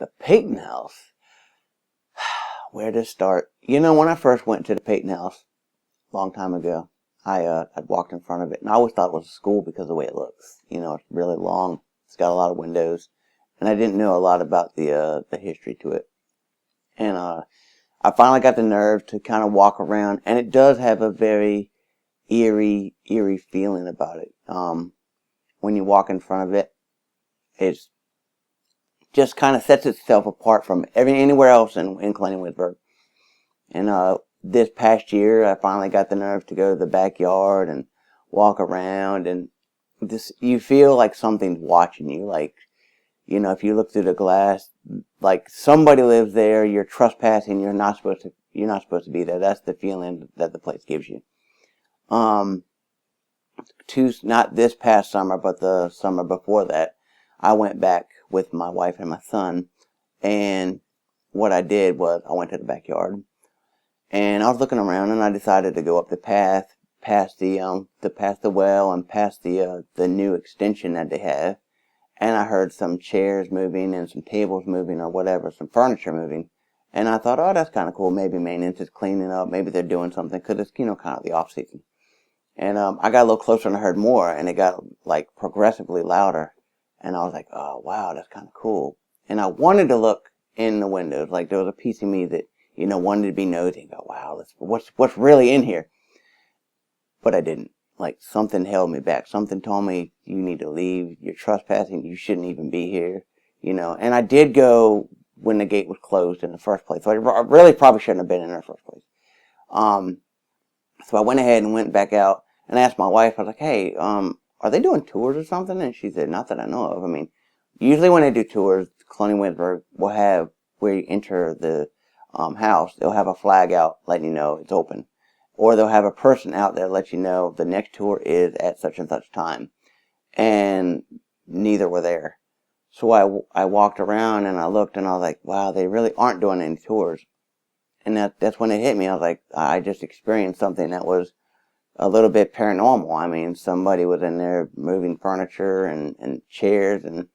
The Peyton House. Where to start? You know, when I first went to the Peyton House a long time ago, I'd walked in front of it, and I always thought it was a school because of the way it looks. You know, it's really long. It's got a lot of windows, and I didn't know a lot about the history to it. And I finally got the nerve to kind of walk around, and it does have a very eerie feeling about it. When you walk in front of it, it's just kind of sets itself apart from anywhere else in Colonial Ghosts. And this past year, I finally got the nerve to go to the backyard and walk around, and you feel like something's watching you. Like, you know, if you look through the glass, like somebody lives there. You're trespassing. You're not supposed to be there. That's the feeling that the place gives you. Not this past summer, but the summer before that, I went back with my wife and my son, and what I did was I went to the backyard, and I was looking around, and I decided to go up the path past the well and past the new extension that they have, and I heard some chairs moving and some tables moving or whatever, some furniture moving, and I thought, oh, that's kind of cool. Maybe maintenance is cleaning up. Maybe they're doing something because it's, you know, kind of the off season. And I got a little closer and I heard more, and it got like progressively louder. And I was like, oh, wow, that's kind of cool. And I wanted to look in the windows. Like, there was a piece of me that, you know, wanted to be nosy and go, wow, what's really in here? But I didn't. Like, something held me back. Something told me, you need to leave. You're trespassing. You shouldn't even be here. You know, and I did go when the gate was closed in the first place. So I really probably shouldn't have been in the first place. So I went ahead and went back out and asked my wife, I was like, hey, are they doing tours or something? And she said, not that I know of. I mean, usually when they do tours, Colonial Ghosts will have, where you enter the house, they'll have a flag out letting you know it's open. Or they'll have a person out there let you know the next tour is at such and such time. And neither were there. So I walked around and I looked and I was like, wow, they really aren't doing any tours. And that's when it hit me. I was like, I just experienced something that was a little bit paranormal. I mean, somebody was in there moving furniture and chairs, and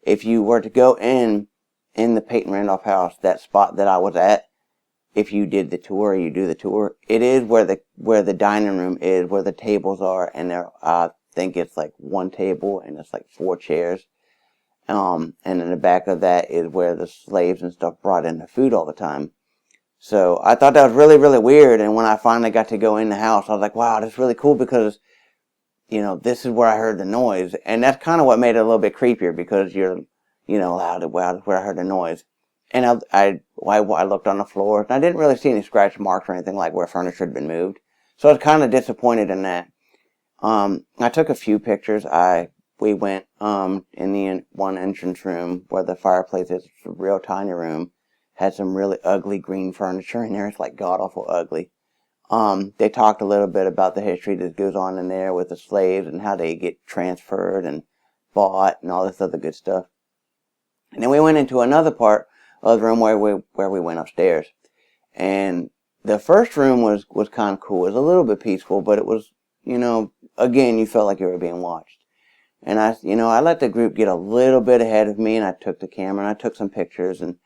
if you were to go in the Peyton Randolph House, that spot that I was at, if you did the tour, you do the tour, it is where the dining room is, where the tables are, and I think it's like one table and it's like 4 chairs. And in the back of that is where the slaves and stuff brought in the food all the time. So I thought that was really, really weird. And when I finally got to go in the house, I was like, wow, that's really cool because, you know, this is where I heard the noise. And that's kind of what made it a little bit creepier because you're, you know, wow, that's where I heard the noise. And I looked on the floor and I didn't really see any scratch marks or anything like where furniture had been moved. So I was kind of disappointed in that. I took a few pictures. We went, in the one entrance room where the fireplace is. It's a real tiny room. Had some really ugly green furniture in there. It's like god-awful ugly. They talked a little bit about the history that goes on in there with the slaves and how they get transferred and bought and all this other good stuff. And then we went into another part of the room where we went upstairs. And the first room was kind of cool. It was a little bit peaceful, but it was, you know, again, you felt like you were being watched. And I let the group get a little bit ahead of me, and I took the camera and I took some pictures. And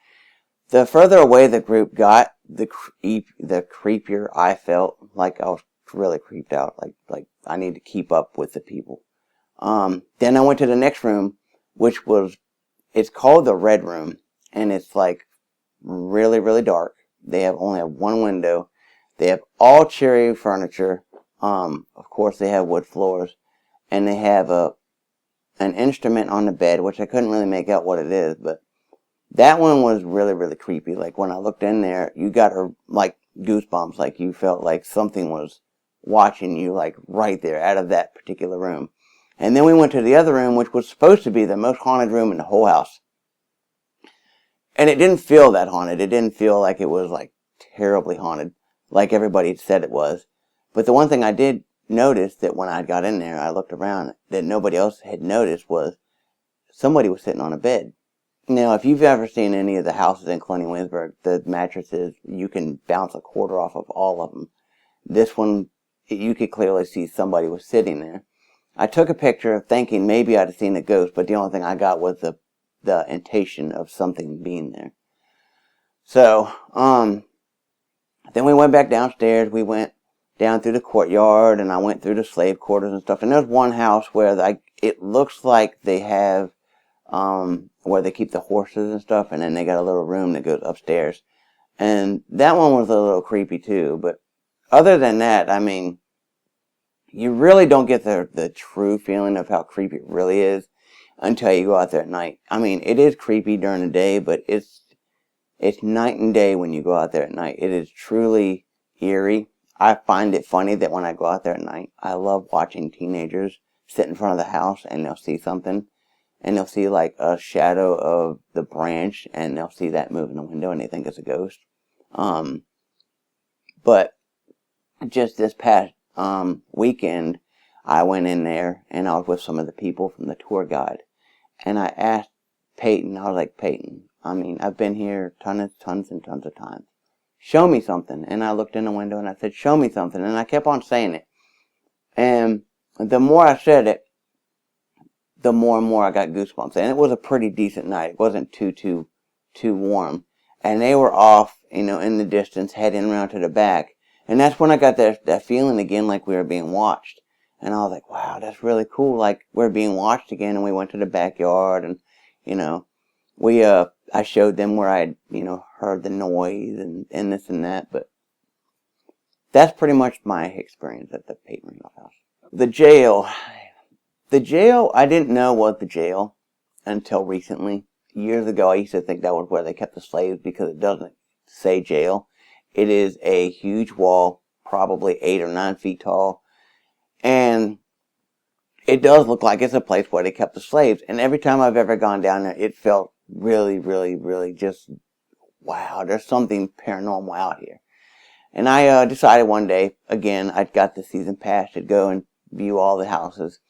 the further away the group got, the creepier I felt. Like I was really creeped out. Like I need to keep up with the people. Then I went to the next room, it's called the Red Room, and it's like really, really dark. They only have one window. They have all cherry furniture. Of course, they have wood floors, and they have an instrument on the bed, which I couldn't really make out what it is, but that one was really, really creepy. Like when I looked in there, you got like goosebumps, like you felt like something was watching you, like right there out of that particular room. And then we went to the other room, which was supposed to be the most haunted room in the whole house. And it didn't feel that haunted. It didn't feel like it was like terribly haunted, like everybody said it was. But the one thing I did notice that when I got in there, I looked around, that nobody else had noticed was somebody was sitting on a bed. Now, if you've ever seen any of the houses in Colonial Ghosts, the mattresses, you can bounce a quarter off of all of them. This one, you could clearly see somebody was sitting there. I took a picture thinking maybe I'd have seen a ghost, but the only thing I got was the intention of something being there. So, then we went back downstairs. We went down through the courtyard, and I went through the slave quarters and stuff. And there's one house where it looks like they have, where they keep the horses and stuff, and then they got a little room that goes upstairs. And that one was a little creepy too. But other than that, I mean, you really don't get the true feeling of how creepy it really is until you go out there at night. I mean, it is creepy during the day, but it's night and day when you go out there at night. It is truly eerie. I find it funny that when I go out there at night, I love watching teenagers sit in front of the house and they'll see something. And they'll see like a shadow of the branch, and they'll see that move in the window and they think it's a ghost. But just this past weekend, I went in there and I was with some of the people from the tour guide. And I asked Peyton, I was like, Peyton, I mean, I've been here tons and tons of times. Show me something. And I looked in the window and I said, show me something. And I kept on saying it. And the more I said it, the more and more I got goosebumps. And it was a pretty decent night. It wasn't too warm. And they were off, in the distance, heading around to the back. And that's when I got that feeling again like we were being watched. And I was like, wow, that's really cool. Like, we're being watched again. And we went to the backyard and, I showed them where I had, heard the noise and this and that. But that's pretty much my experience at the Peyton Randolph House. The jail, I didn't know was the jail until recently. Years ago, I used to think that was where they kept the slaves because it doesn't say jail. It is a huge wall, probably 8 or 9 feet tall. And it does look like it's a place where they kept the slaves. And every time I've ever gone down there, it felt really, really, really just, wow, there's something paranormal out here. And I decided one day, again, I'd got the season pass to go and view all the houses.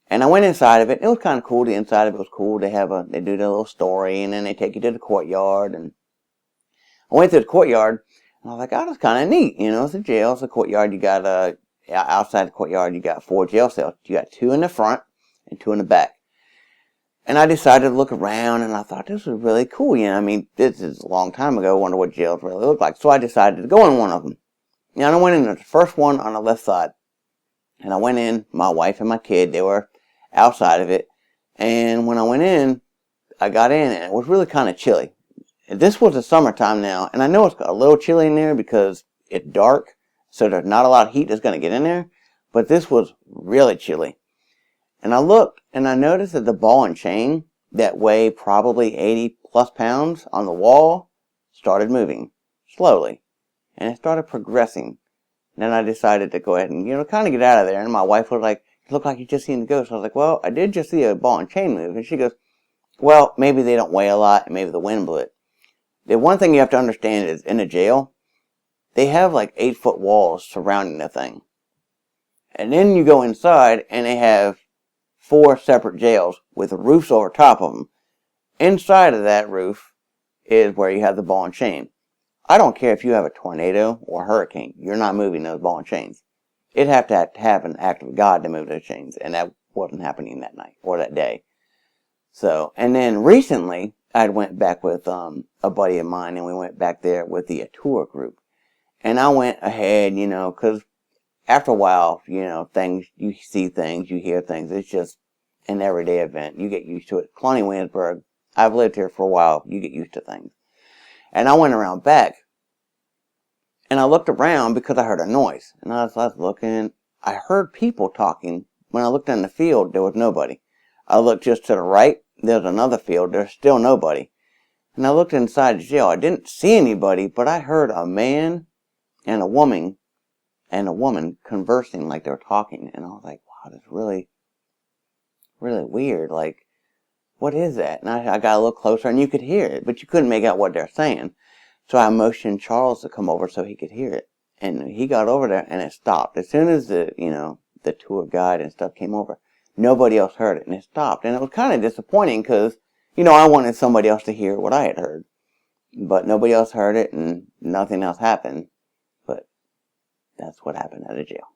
And I went inside of it. It was kind of cool. The inside of it was cool. They do their little story, and then they take you to the courtyard. And I went to the courtyard, and I was like, oh, that's kind of neat. It's a jail. It's a courtyard. You got, outside the courtyard, you got 4 jail cells. You got 2 in the front and 2 in the back. And I decided to look around, and I thought this was really cool. This is a long time ago. I wonder what jails really look like. So I decided to go in one of them. And I went in the first one on the left side. And I went in, my wife and my kid, they were outside of it. And when I went in, I got in, and it was really kind of chilly. This was the summertime now, and I know it's a little chilly in there because it's dark, so there's not a lot of heat that's going to get in there. But this was really chilly. And I looked, and I noticed that the ball and chain that weigh probably 80 plus pounds on the wall started moving slowly. And it started progressing. And then I decided to go ahead and, kind of get out of there. And my wife was like, it looked like you just seen the ghost. I was like, well, I did just see a ball and chain move. And she goes, well, maybe they don't weigh a lot, and maybe the wind blew it. The one thing you have to understand is, in a jail, they have like 8-foot walls surrounding the thing. And then you go inside, and they have 4 separate jails with roofs over top of them. Inside of that roof is where you have the ball and chain. I don't care if you have a tornado or a hurricane. You're not moving those ball and chains. It'd have to have an act of God to move those chains. And that wasn't happening that night or that day. So, and then recently, I went back with a buddy of mine, and we went back there with the tour group. And I went ahead, because after a while, you see things, you hear things. It's just an everyday event. You get used to it. Colonial Williamsburg, I've lived here for a while. You get used to things. And I went around back, and I looked around because I heard a noise. And I was looking. I heard people talking. When I looked in the field, there was nobody. I looked just to the right. There's another field. There's still nobody. And I looked inside the jail. I didn't see anybody, but I heard a man and a woman conversing like they were talking. And I was like, wow, that's really, really weird. Like, what is that? And I got a little closer, and you could hear it, but you couldn't make out what they're saying. So I motioned Charles to come over so he could hear it. And he got over there, and it stopped. As soon as the tour guide and stuff came over, nobody else heard it, and it stopped. And it was kind of disappointing because, I wanted somebody else to hear what I had heard. But nobody else heard it, and nothing else happened. But that's what happened at a jail.